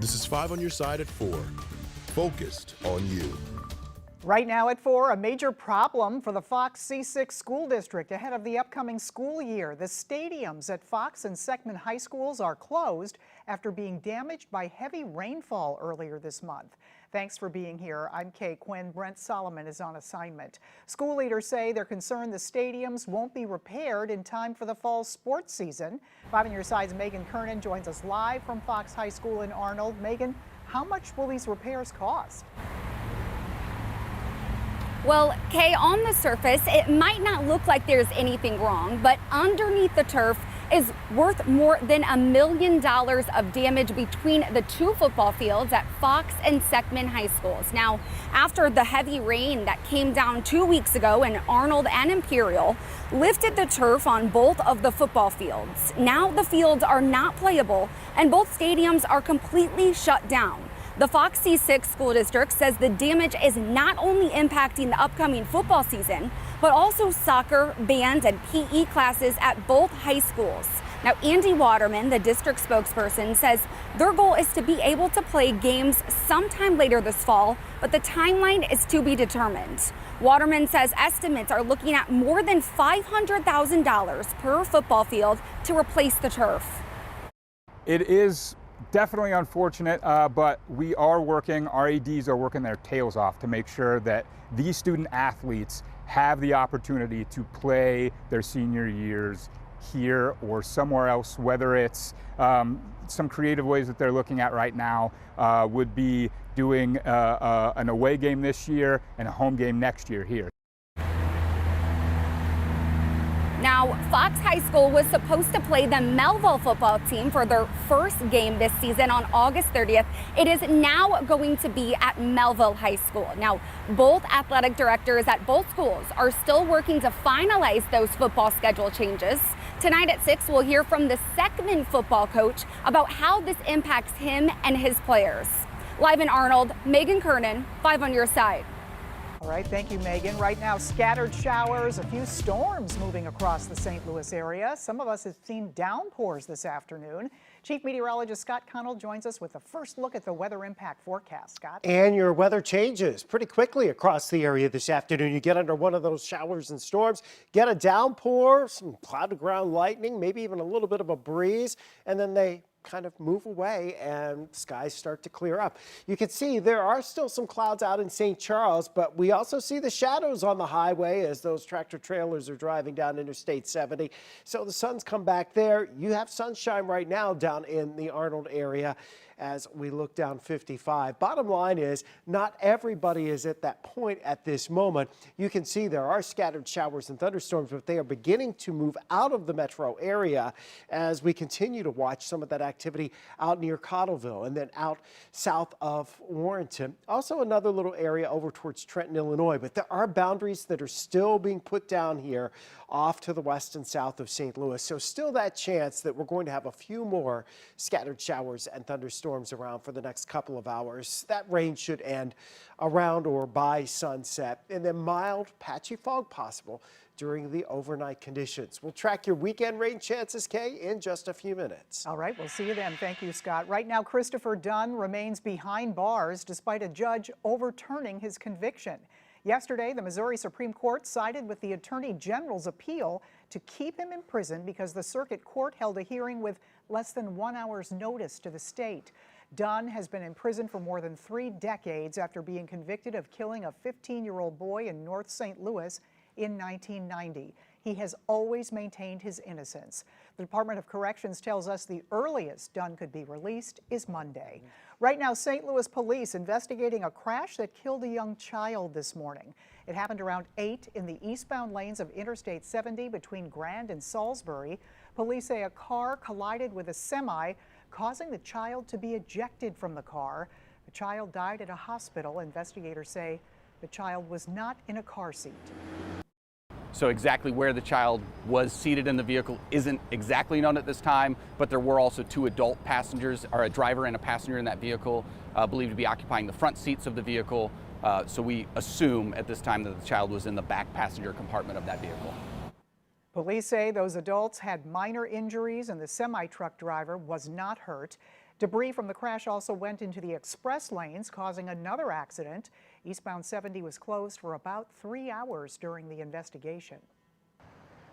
This is 5 on your side at 4. Focused on you. Right now at 4, a major problem for the Fox C6 school district ahead of the upcoming school year. The stadiums at Fox and Seckman High schools are closed after being damaged by heavy rainfall earlier this month. Thanks for being here. I'm Kay Quinn. Brent Solomon is on assignment. School leaders say they're concerned the stadiums won't be repaired in time for the fall sports season. 5 on your side's Megan Kernan joins us live from Fox High School in Arnold. Megan, how much will these repairs cost? Well, Kay, on the surface, it might not look like there's anything wrong, but underneath the turf is worth more than $1 million of damage between the two football fields at Fox and Seckman High schools. Now, after the heavy rain that came down 2 weeks ago in Arnold and Imperial lifted the turf on both of the football fields, now the fields are not playable and both stadiums are completely shut down. The Fox C6 school district says the damage is not only impacting the upcoming football season, but also soccer, band, and PE classes at both high schools. Now, Andy Waterman, the district spokesperson, says their goal is to be able to play games sometime later this fall, but the timeline is to be determined. Waterman says estimates are looking at more than $500,000 per football field to replace the turf. It is definitely unfortunate, but we are working, our ADs are working their tails off to make sure that these student athletes have the opportunity to play their senior years here or somewhere else, whether it's some creative ways that they're looking at right now would be doing an away game this year and a home game next year here. Now, Fox High School was supposed to play the Melville football team for their first game this season on August 30th. It is now going to be at Melville High School. Now, both athletic directors at both schools are still working to finalize those football schedule changes. Tonight at 6, we'll hear from the Seckman football coach about how this impacts him and his players. Live in Arnold, Megan Kernan, 5 on your side. All right, thank you, Megan. Right now, scattered showers, a few storms moving across the St. Louis area. Some of us have seen downpours this afternoon. Chief Meteorologist Scott Connell joins us with a first look at the weather impact forecast. Scott? And your weather changes pretty quickly across the area this afternoon. You get under one of those showers and storms, get a downpour, some cloud-to-ground lightning, maybe even a little bit of a breeze, and then they kind of move away and skies start to clear up. You can see there are still some clouds out in St. Charles, but we also see the shadows on the highway as those tractor trailers are driving down Interstate 70. So the sun's come back there. You have sunshine right now down in the Arnold area as we look down 55. Bottom line is not everybody is at that point at this moment. You can see there are scattered showers and thunderstorms, but they are beginning to move out of the metro area as we continue to watch some of that activity out near Cottleville and then out south of Warrenton. Also another little area over towards Trenton, Illinois, but there are boundaries that are still being put down here off to the west and south of St. Louis. So still that chance that we're going to have a few more scattered showers and thunderstorms around for the next couple of hours. That rain should end around or by sunset, and then mild patchy fog possible during the overnight conditions. We'll track your weekend rain chances, Kay, in just a few minutes. All right, we'll see you then. Thank you, Scott. Right now, Christopher Dunn remains behind bars despite a judge overturning his conviction. Yesterday, the Missouri Supreme Court sided with the Attorney General's appeal to keep him in prison because the circuit court held a hearing with less than 1 hour's notice to the state. Dunn has been in prison for more than 3 decades after being convicted of killing a 15-year-old boy in North St. Louis in 1990. He has always maintained his innocence. The Department of Corrections tells us the earliest Dunn could be released is Monday. Right now, St. Louis police investigating a crash that killed a young child this morning. It happened around 8 in the eastbound lanes of Interstate 70 between Grand and Salisbury. Police say a car collided with a semi, causing the child to be ejected from the car. The child died at a hospital. Investigators say the child was not in a car seat. So exactly where the child was seated in the vehicle isn't exactly known at this time, but there were also 2 adult passengers, or a driver and a passenger in that vehicle, believed to be occupying the front seats of the vehicle. So we assume at this time that the child was in the back passenger compartment of that vehicle. Police say those adults had minor injuries and the semi-truck driver was not hurt. Debris from the crash also went into the express lanes, causing another accident. Eastbound 70 was closed for about 3 hours during the investigation.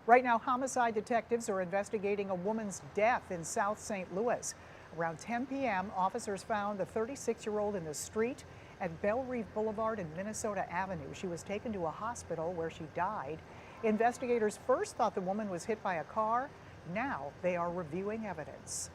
Right now, homicide detectives are investigating a woman's death in South St. Louis. Around 10 p.m., officers found the 36-year-old in the street at Belle Reve Boulevard and Minnesota Avenue. She was taken to a hospital where she died. Investigators first thought the woman was hit by a car. Now they are reviewing evidence.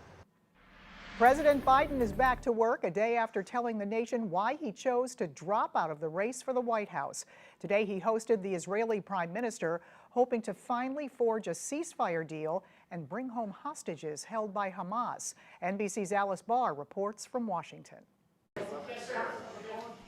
President Biden is back to work a day after telling the nation why he chose to drop out of the race for the White House. Today he hosted the Israeli Prime Minister, hoping to finally forge a ceasefire deal and bring home hostages held by Hamas. NBC's Alice Barr reports from Washington.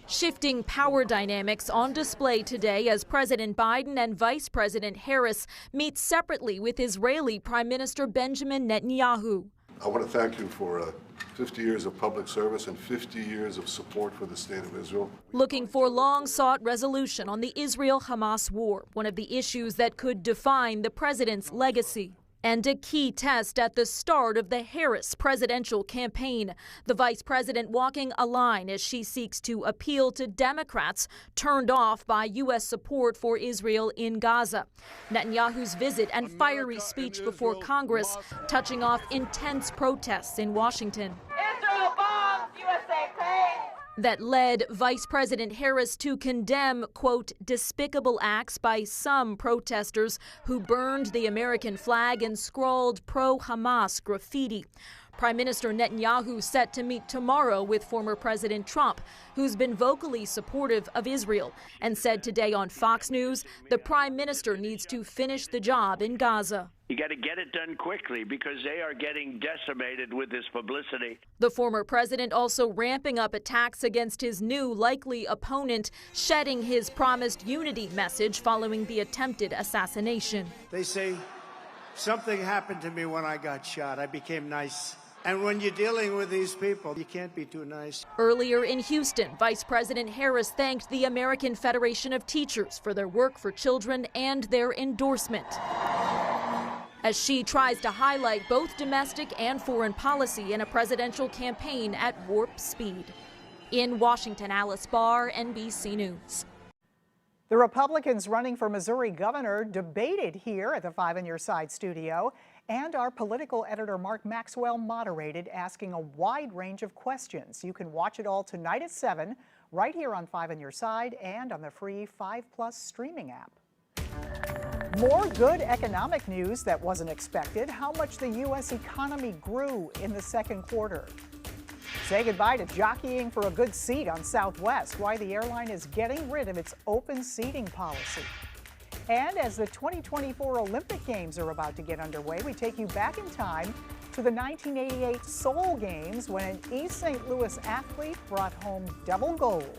Shifting power dynamics on display today as President Biden and Vice President Harris meet separately with Israeli Prime Minister Benjamin Netanyahu. I want to thank you for 50 years of public service and 50 years of support for the state of Israel. Looking for long-sought resolution on the Israel-Hamas war, one of the issues that could define the president's legacy. And a key test at the start of the Harris presidential campaign. The vice president walking a line as she seeks to appeal to Democrats turned off by U.S. support for Israel in Gaza. Netanyahu's visit and fiery speech before Congress touching off intense protests in Washington. Israel bombs, USA pays. That led Vice President Harris to condemn, quote, despicable acts by some protesters who burned the American flag and scrawled pro-Hamas graffiti. Prime Minister Netanyahu set to meet tomorrow with former President Trump, who's been vocally supportive of Israel, and said today on Fox News the prime minister needs to finish the job in Gaza. You got to get it done quickly because they are getting decimated with this publicity. The former president also ramping up attacks against his new likely opponent, shedding his promised unity message following the attempted assassination. They say something happened to me when I got shot. I became nice. And when you're dealing with these people, you can't be too nice. Earlier in Houston, Vice President Harris thanked the American Federation of Teachers for their work for children and their endorsement, as she tries to highlight both domestic and foreign policy in a presidential campaign at warp speed. In Washington, Alice Barr, NBC News. The Republicans running for Missouri governor debated here at the 5 on Your Side studio, and our political editor Mark Maxwell moderated, asking a wide range of questions. You can watch it all tonight at 7, right here on 5 on Your Side and on the free 5+ streaming app. More good economic news that wasn't expected. How much the U.S. economy grew in the second quarter. Say goodbye to jockeying for a good seat on Southwest. Why the airline is getting rid of its open seating policy. And as the 2024 Olympic Games are about to get underway, we take you back in time to the 1988 Seoul Games when an East St. Louis athlete brought home double gold.